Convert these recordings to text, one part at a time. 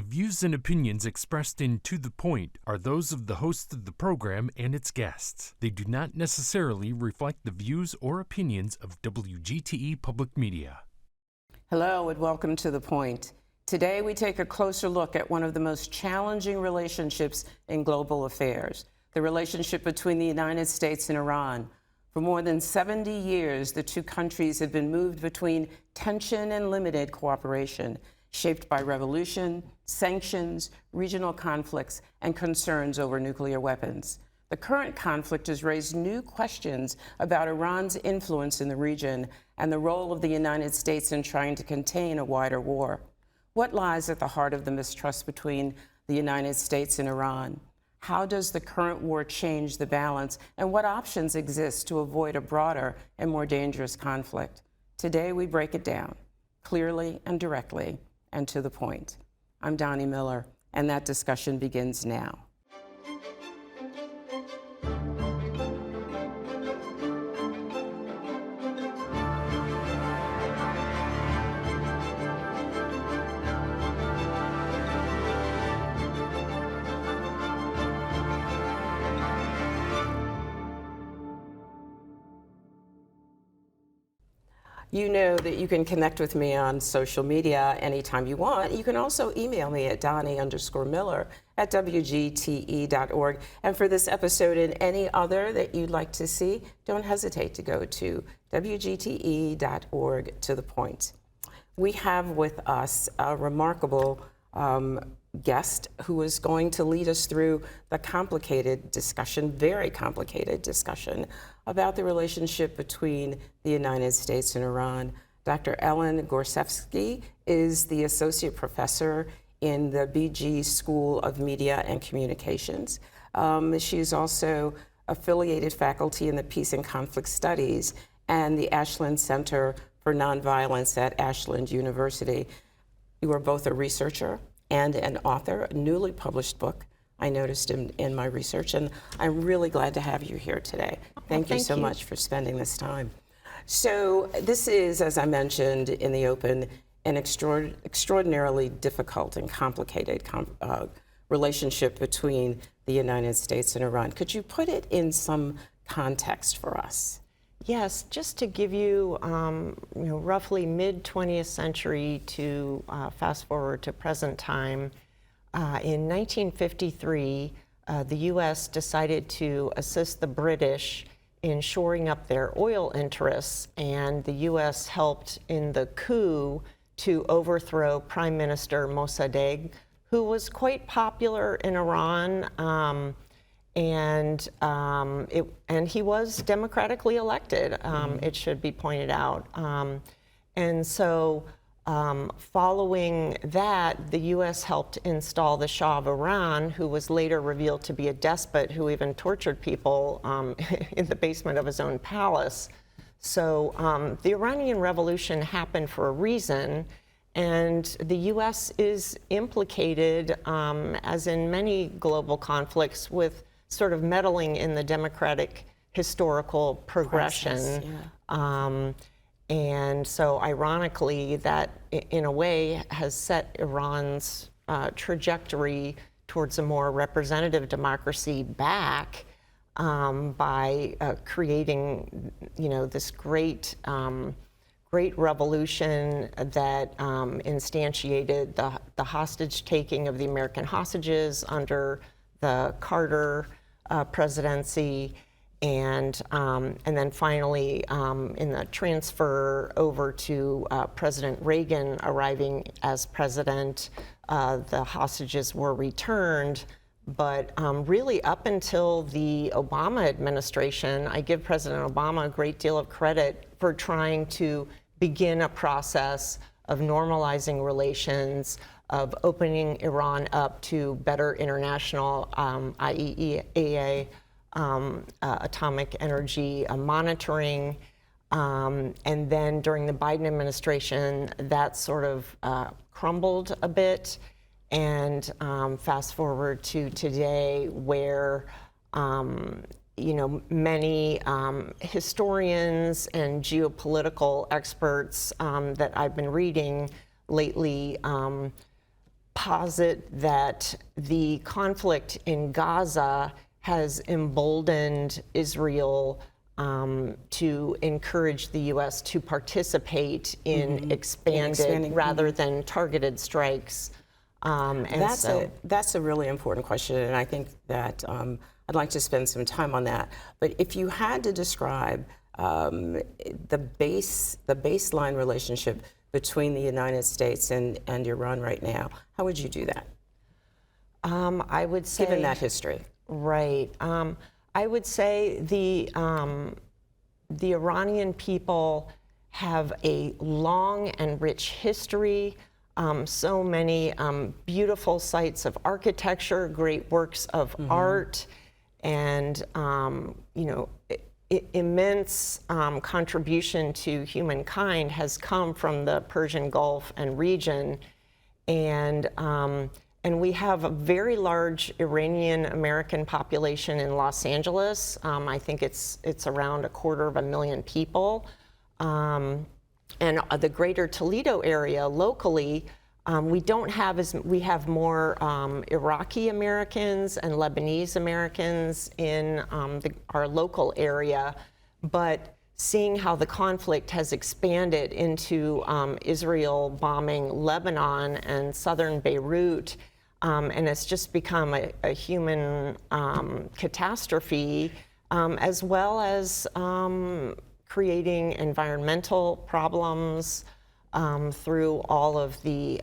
The views and opinions expressed in To the Point are those of the host of the program and its guests. They do not necessarily reflect the views or opinions of WGTE Public Media. Hello and welcome to The Point. Today we take a closer look at one of the most challenging relationships in global affairs, the relationship between the United States and Iran. For more than 70 years, the two countries have been moved between tension and limited cooperation, shaped by revolution, sanctions, regional conflicts, and concerns over nuclear weapons. The current conflict has raised new questions about Iran's influence in the region and the role of the United States in trying to contain a wider war. What lies at the heart of the mistrust between the United States and Iran? How does the current war change the balance, and what options exist to avoid a broader and more dangerous conflict? Today we break it down, clearly and directly, and to the point. I'm Doni Miller, and that discussion begins now. You know that you can connect with me on social media anytime you want. You can also email me at Doni_Miller@WGTE.org. And for this episode and any other that you'd like to see, don't hesitate to go to WGTE.org to the point. We have with us a remarkable guest who is going to lead us through the complicated discussion, very complicated discussion, about the relationship between the United States and Iran. Dr. Ellen Gorsevski is the associate professor in the BG School of Media and Communications. She is also affiliated faculty in the Peace and Conflict Studies and the Ashland Center for Nonviolence at Ashland University. You are both a researcher and an author, a newly published book, I noticed in my research, and I'm really glad to have you here today. Thank you so much for spending this time. So this is, as I mentioned in the open, an extraordinarily difficult and complicated relationship between the United States and Iran. Could you put it in some context for us? Yes, just to give you, roughly mid-20th century to fast forward to present time, in 1953, the U.S. decided to assist the British in shoring up their oil interests, and the U.S. helped in the coup to overthrow Prime Minister Mossadegh, who was quite popular in Iran. And he was democratically elected, it should be pointed out. And so following that, the U.S. helped install the Shah of Iran, who was later revealed to be a despot who even tortured people in the basement of his own palace. So the Iranian Revolution happened for a reason, and the U.S. is implicated, as in many global conflicts, with sort of meddling in the democratic historical progression. Process, yeah. And so ironically, that in a way has set Iran's trajectory towards a more representative democracy back by creating, this great revolution that instantiated the hostage taking of the American hostages under the Carter presidency, and then finally in the transfer over to President Reagan arriving as president, the hostages were returned. But really up until the Obama administration, I give President Obama a great deal of credit for trying to begin a process of normalizing relations, of opening Iran up to better international IAEA atomic energy monitoring. And then during the Biden administration, that sort of crumbled a bit. And fast forward to today, where many historians and geopolitical experts that I've been reading lately posit that the conflict in Gaza has emboldened Israel to encourage the U.S. to participate in expanding rather than targeted strikes. That's a really important question, and I think that I'd like to spend some time on that. But if you had to describe the baseline relationship between the United States and Iran right now, how would you do that? I would say, given that history. Right. I would say the Iranian people have a long and rich history, so many beautiful sites of architecture, great works of art, and immense contribution to humankind has come from the Persian Gulf and region, and we have a very large Iranian American population in Los Angeles. I think it's around 250,000 people. And the greater Toledo area locally, we have more Iraqi Americans and Lebanese Americans in our local area, but seeing how the conflict has expanded into Israel bombing Lebanon and southern Beirut, and it's just become a human catastrophe, as well as creating environmental problems through all of the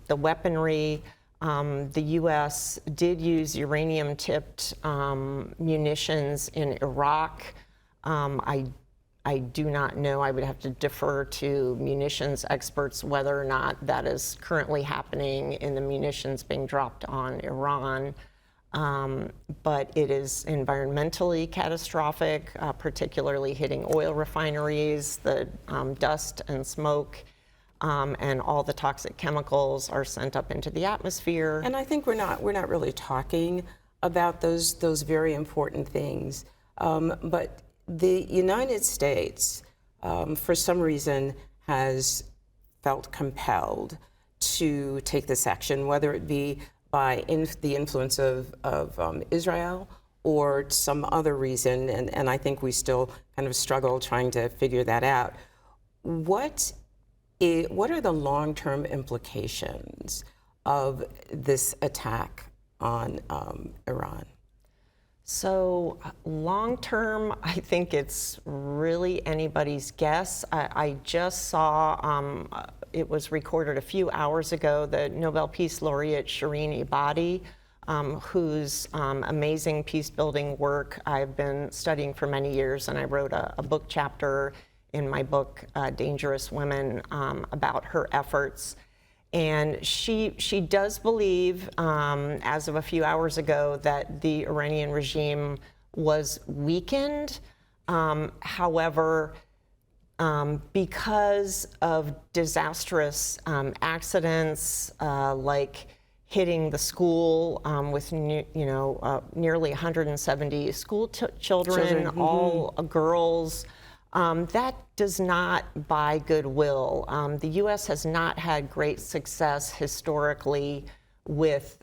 weaponry. The U.S. did use uranium-tipped munitions in Iraq. I do not know. I would have to defer to munitions experts whether or not that is currently happening in the munitions being dropped on Iran. But it is environmentally catastrophic, particularly hitting oil refineries. The dust and smoke and all the toxic chemicals are sent up into the atmosphere. And I think we're not really talking about those very important things. But the United States, for some reason, has felt compelled to take this action, whether it be by the influence of Israel or some other reason, and I think we still kind of struggle trying to figure that out. What are the long-term implications of this attack on Iran? So long-term, I think it's really anybody's guess. I just saw, it was recorded a few hours ago, the Nobel Peace Laureate Shireen Ebadi, whose amazing peace-building work I've been studying for many years, and I wrote a book chapter in my book, Dangerous Women, about her efforts. And she does believe, as of a few hours ago, that the Iranian regime was weakened. However, because of disastrous accidents like hitting the school with nearly 170 school children, all girls, that does not buy goodwill. The U.S. has not had great success historically with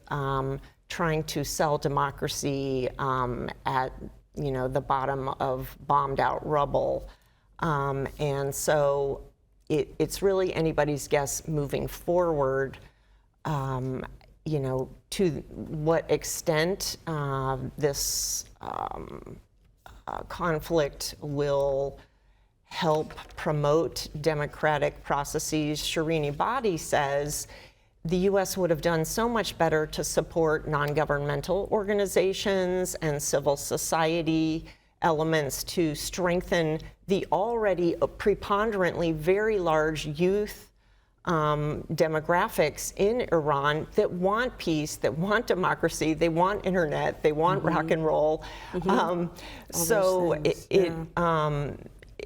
trying to sell democracy at the bottom of bombed out rubble. And so it's really anybody's guess moving forward, to what extent this conflict will help promote democratic processes. Shireen Ebadi says the U.S. would have done so much better to support non-governmental organizations and civil society elements to strengthen the already preponderantly very large youth demographics in Iran that want peace, that want democracy, they want internet, they want rock and roll. So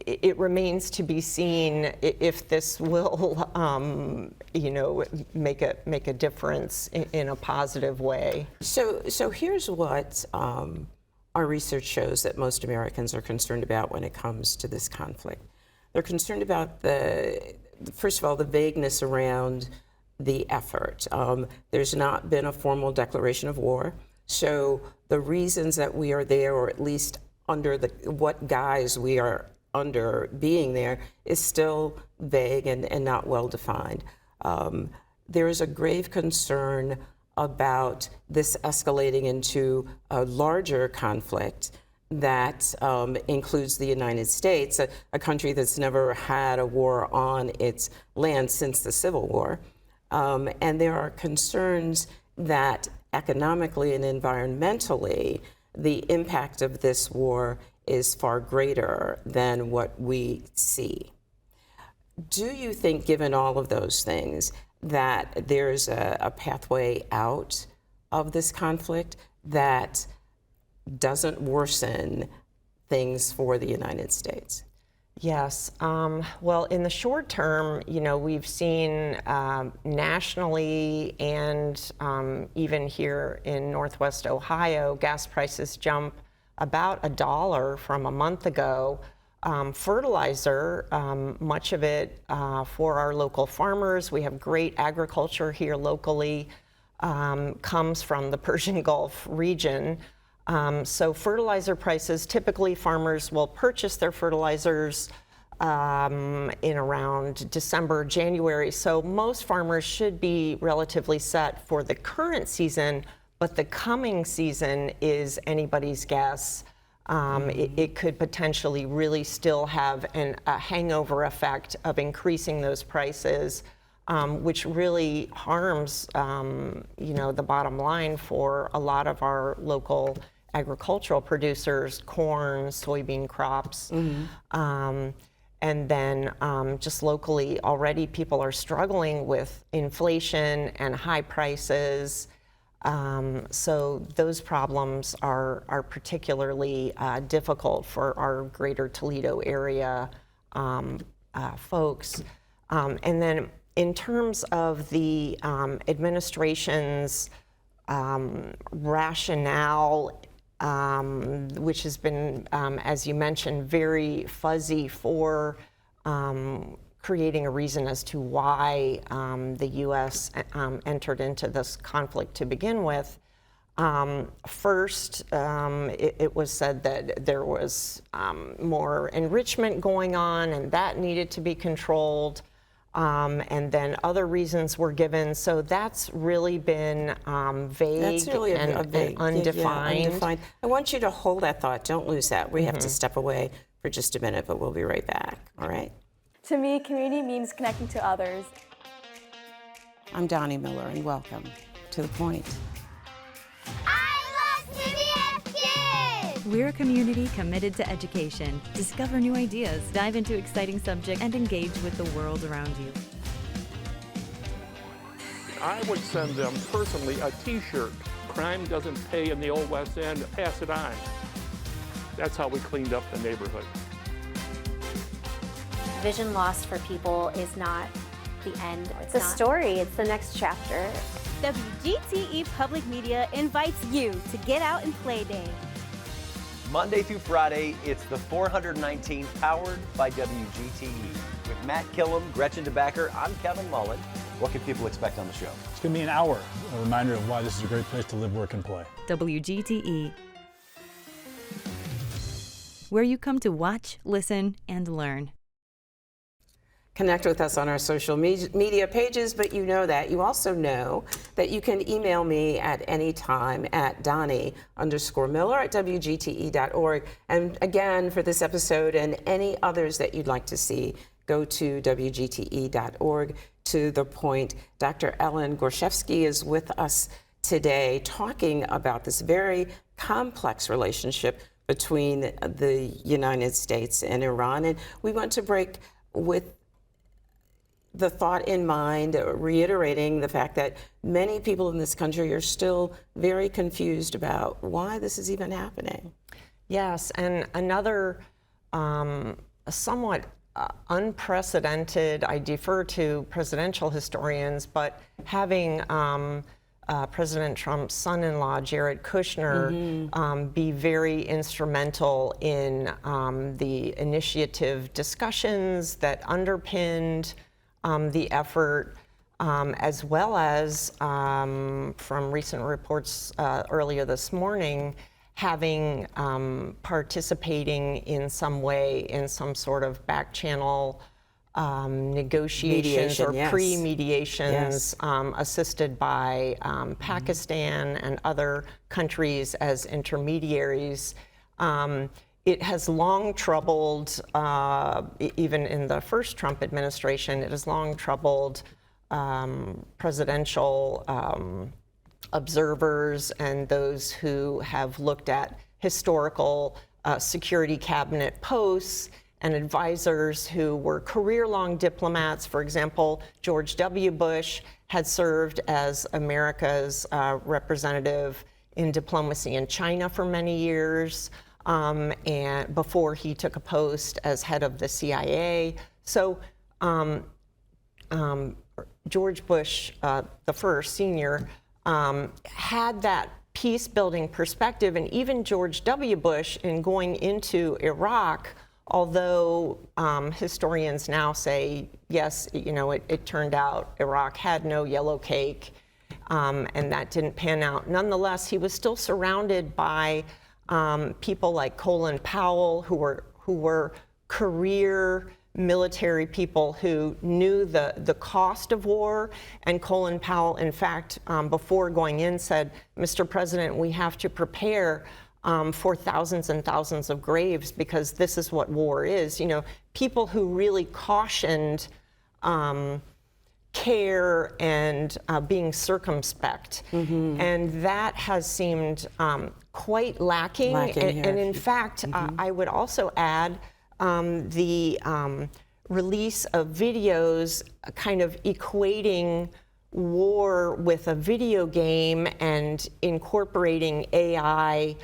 it remains to be seen if this will, make a difference in a positive way. So here's what our research shows that most Americans are concerned about when it comes to this conflict. They're concerned about first of all, the vagueness around the effort. There's not been a formal declaration of war, so the reasons that we are there, or at least under what guise we are under being there, is still vague and not well defined. There is a grave concern about this escalating into a larger conflict that includes the United States, a country that's never had a war on its land since the Civil War. And there are concerns that economically and environmentally, the impact of this war is far greater than what we see. Do you think, given all of those things, that there's a pathway out of this conflict that doesn't worsen things for the United States? Yes. Well, in the short term, we've seen nationally and even here in Northwest Ohio, gas prices jump about $1 from a month ago. Fertilizer, much of it for our local farmers, we have great agriculture here locally, comes from the Persian Gulf region. So fertilizer prices, typically farmers will purchase their fertilizers in around December, January. So most farmers should be relatively set for the current season, but the coming season is anybody's guess. It could potentially really still have a hangover effect of increasing those prices, which really harms, the bottom line for a lot of our local agricultural producers, corn, soybean crops. And then just locally, already people are struggling with inflation and high prices. So those problems are particularly difficult for our greater Toledo area folks. And then in terms of the administration's rationale, which has been, as you mentioned, very fuzzy for creating a reason as to why the U.S. entered into this conflict to begin with. First, it was said that there was more enrichment going on and that needed to be controlled. And then other reasons were given. So that's really been vague. That's really and undefined. Yeah, undefined. I want you to hold that thought. Don't lose that. We have to step away for just a minute, but we'll be right back. All right? To me, community means connecting to others. I'm Doni Miller, and welcome to The Point. I love CBS Kids! We're a community committed to education. Discover new ideas, dive into exciting subjects, and engage with the world around you. I would send them personally a t-shirt. Crime doesn't pay in the Old West End, pass it on. That's how we cleaned up the neighborhood. Vision loss for people is not the end. It's a story, it's the next chapter. WGTE Public Media invites you to Get Out and Play Day. Monday through Friday, it's the 419 powered by WGTE. With Matt Killam, Gretchen DeBacker, I'm Kevin Mullen. What can people expect on the show? It's going to be an hour, a reminder of why this is a great place to live, work, and play. WGTE, where you come to watch, listen, and learn. Connect with us on our social media pages, but you know that. You also know that you can email me at any time at Doni_Miller@WGTE.org. And again, for this episode and any others that you'd like to see, go to WGTE.org. To the point, Dr. Ellen Gorsevski is with us today talking about this very complex relationship between the United States and Iran. And we want to break with the thought in mind, reiterating the fact that many people in this country are still very confused about why this is even happening. Yes, and another somewhat unprecedented, I defer to presidential historians, but having President Trump's son-in-law, Jared Kushner, be very instrumental in the initiative discussions that underpinned the effort as well as from recent reports earlier this morning, having participating in some way in some sort of back channel negotiations or pre-mediations assisted by Pakistan and other countries as intermediaries. It has long troubled, even in the first Trump administration, it has long troubled presidential observers and those who have looked at historical security cabinet posts and advisors who were career-long diplomats. For example, George W. Bush had served as America's representative in diplomacy in China for many years, and before he took a post as head of the CIA. So George Bush, the first, senior, had that peace-building perspective, and even George W. Bush, in going into Iraq, although historians now say, yes, it turned out Iraq had no yellow cake, and that didn't pan out. Nonetheless, he was still surrounded by people like Colin Powell, who were career military people who knew the cost of war. And Colin Powell, in fact, before going in, said, "Mr. President, we have to prepare for thousands and thousands of graves because this is what war is." People who really cautioned care and being circumspect. And that has seemed quite lacking. And in fact, I would also add the release of videos kind of equating war with a video game and incorporating AI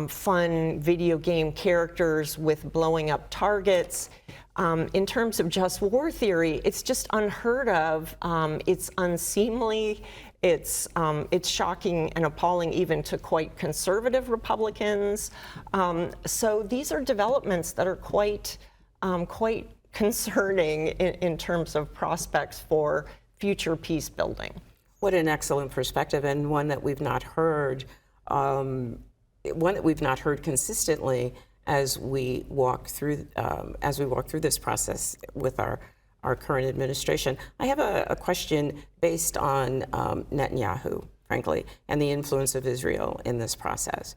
fun video game characters with blowing up targets. In terms of just war theory, it's just unheard of. It's unseemly. It's shocking and appalling even to quite conservative Republicans. So these are developments that are quite concerning in terms of prospects for future peace building. What an excellent perspective, and one that we've not heard. Consistently as we walk through this process with our current administration. I have a question based on Netanyahu, frankly, and the influence of Israel in this process.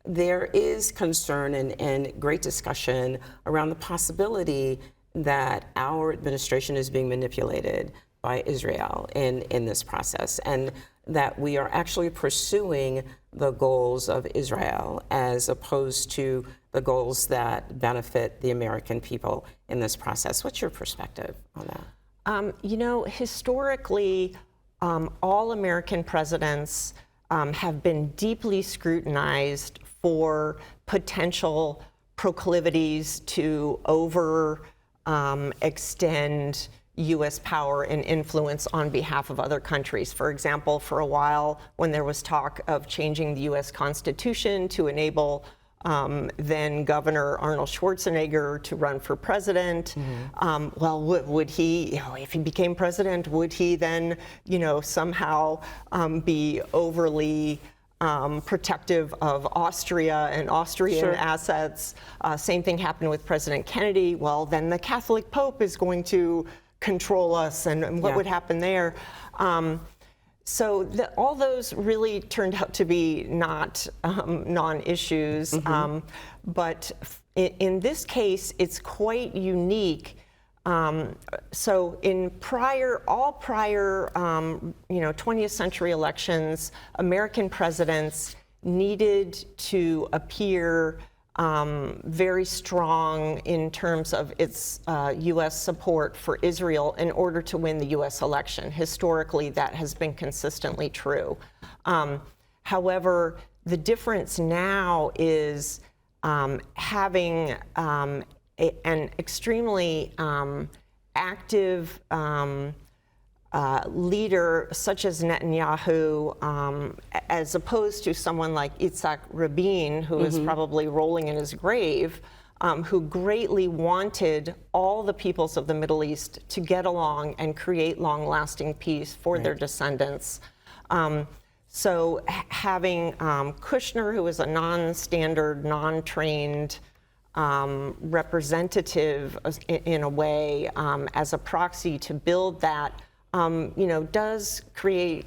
There is concern and great discussion around the possibility that our administration is being manipulated by Israel in this process, and that we are actually pursuing the goals of Israel as opposed to the goals that benefit the American people in this process. What's your perspective on that? Historically, all American presidents have been deeply scrutinized for potential proclivities to extend U.S. power and influence on behalf of other countries. For example, for a while, when there was talk of changing the U.S. Constitution to enable then Governor Arnold Schwarzenegger to run for president, would he, if he became president, would he then, somehow be overly protective of Austria and Austrian assets? Same thing happened with President Kennedy. Well, then the Catholic Pope is going to control us, and what would happen there? So all those really turned out to be not non-issues, but in this case, it's quite unique. So in all prior 20th century elections, American presidents needed to appear very strong in terms of its U.S. support for Israel in order to win the U.S. election. Historically, that has been consistently true. However, the difference now is having an extremely active leader such as Netanyahu, as opposed to someone like Yitzhak Rabin, who is probably rolling in his grave, who greatly wanted all the peoples of the Middle East to get along and create long-lasting peace for their descendants. So having Kushner, who is a non-standard, non-trained representative in a way as a proxy to build that, does create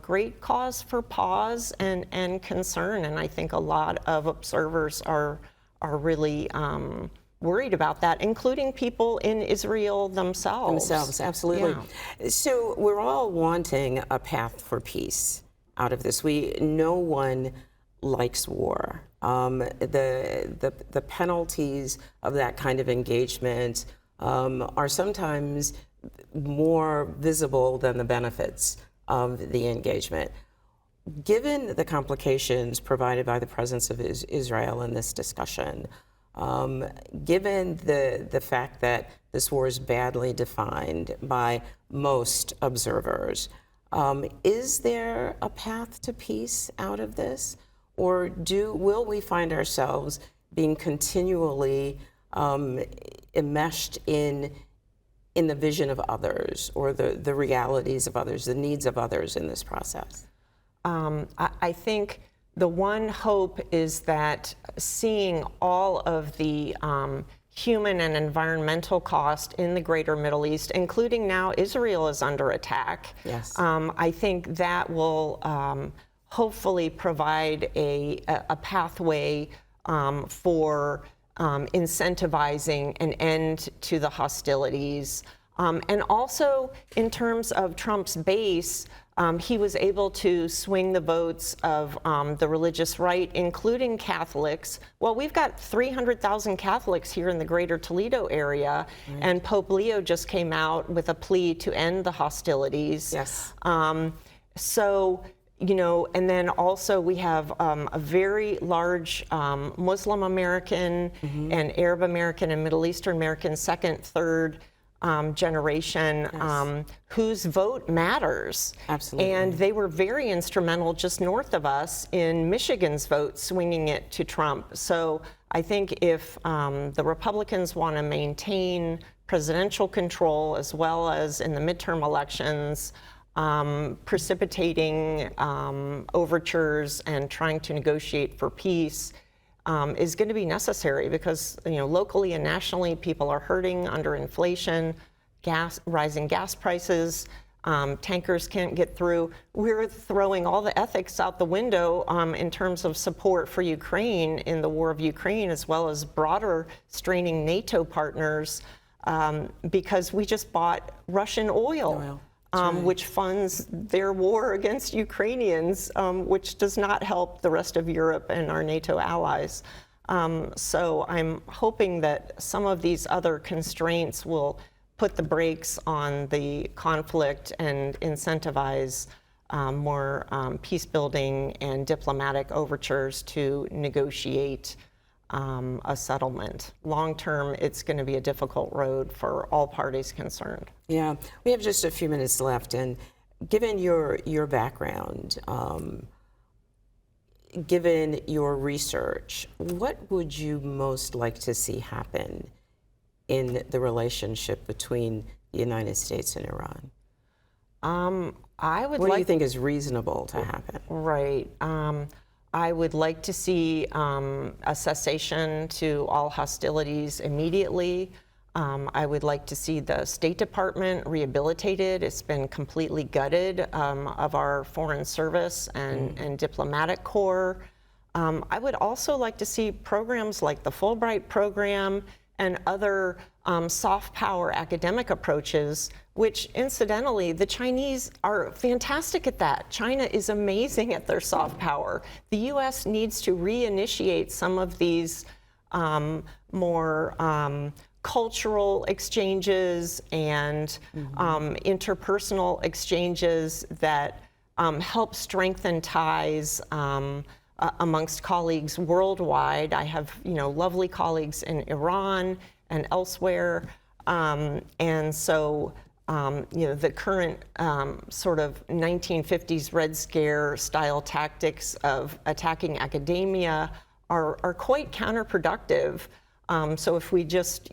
great cause for pause and concern. And I think a lot of observers are really worried about that, including people in Israel themselves. Absolutely. Yeah. So we're all wanting a path for peace out of this. No one likes war. The penalties of that kind of engagement are sometimes more visible than the benefits of the engagement. Given the complications provided by the presence of Israel in this discussion, given the fact that this war is badly defined by most observers, is there a path to peace out of this? Or will we find ourselves being continually enmeshed in the vision of others, or the realities of others, the needs of others in this process? I think the one hope is that seeing all of the human and environmental cost in the greater Middle East, including now Israel is under attack. Yes. I think that will hopefully provide a pathway for incentivizing an end to the hostilities. And also in terms of Trump's base, he was able to swing the votes of the religious right, including Catholics. Well, we've got 300,000 Catholics here in the greater Toledo area, and Pope Leo just came out with a plea to end the hostilities. Yes. And then also we have a very large Muslim American and Arab American and Middle Eastern American second, third generation whose vote matters. Absolutely. And they were very instrumental just north of us in Michigan's vote, swinging it to Trump. So I think if the Republicans want to maintain presidential control as well as in the midterm elections, precipitating overtures and trying to negotiate for peace is going to be necessary, because locally and nationally people are hurting under inflation, rising gas prices, tankers can't get through. We're throwing all the ethics out the window in terms of support for Ukraine in the war of Ukraine, as well as broader straining NATO partners, because we just bought Russian oil. Which funds their war against Ukrainians, which does not help the rest of Europe and our NATO allies. So I'm hoping that some of these other constraints will put the brakes on the conflict and incentivize more peace-building and diplomatic overtures to negotiate a settlement. Long-term, it's going to be a difficult road for all parties concerned. Yeah, we have just a few minutes left, and given your background, given your research, what would you most like to see happen in the relationship between the United States and Iran? What do you think is reasonable to happen? Right. I would like to see a cessation to all hostilities immediately. I would like to see the State Department rehabilitated. It's been completely gutted of our foreign service and diplomatic corps. I would also like to see programs like the Fulbright program and other soft power academic approaches, which incidentally, the Chinese are fantastic at that. China is amazing at their soft power. The US needs to reinitiate some of these more cultural exchanges and interpersonal exchanges that help strengthen ties amongst colleagues worldwide. I have, lovely colleagues in Iran and elsewhere, and so the current sort of 1950s Red Scare style tactics of attacking academia are quite counterproductive. So if we just,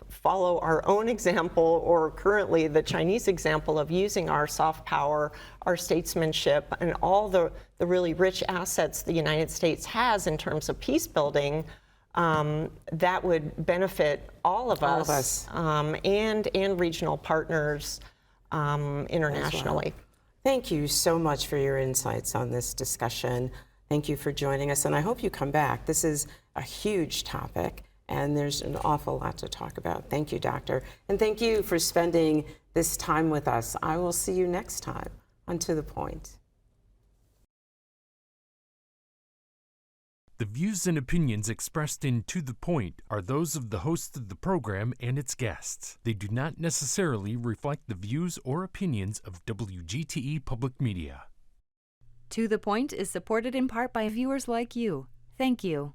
follow our own example, or currently the Chinese example of using our soft power, our statesmanship, and all the really rich assets the United States has in terms of peace building, that would benefit all of us, and regional partners internationally. Well. Thank you so much for your insights on this discussion. Thank you for joining us, and I hope you come back. This is a huge topic, and there's an awful lot to talk about. Thank you, Doctor, and thank you for spending this time with us. I will see you next time on To The Point. The views and opinions expressed in To The Point are those of the host of the program and its guests. They do not necessarily reflect the views or opinions of WGTE Public Media. To The Point is supported in part by viewers like you. Thank you.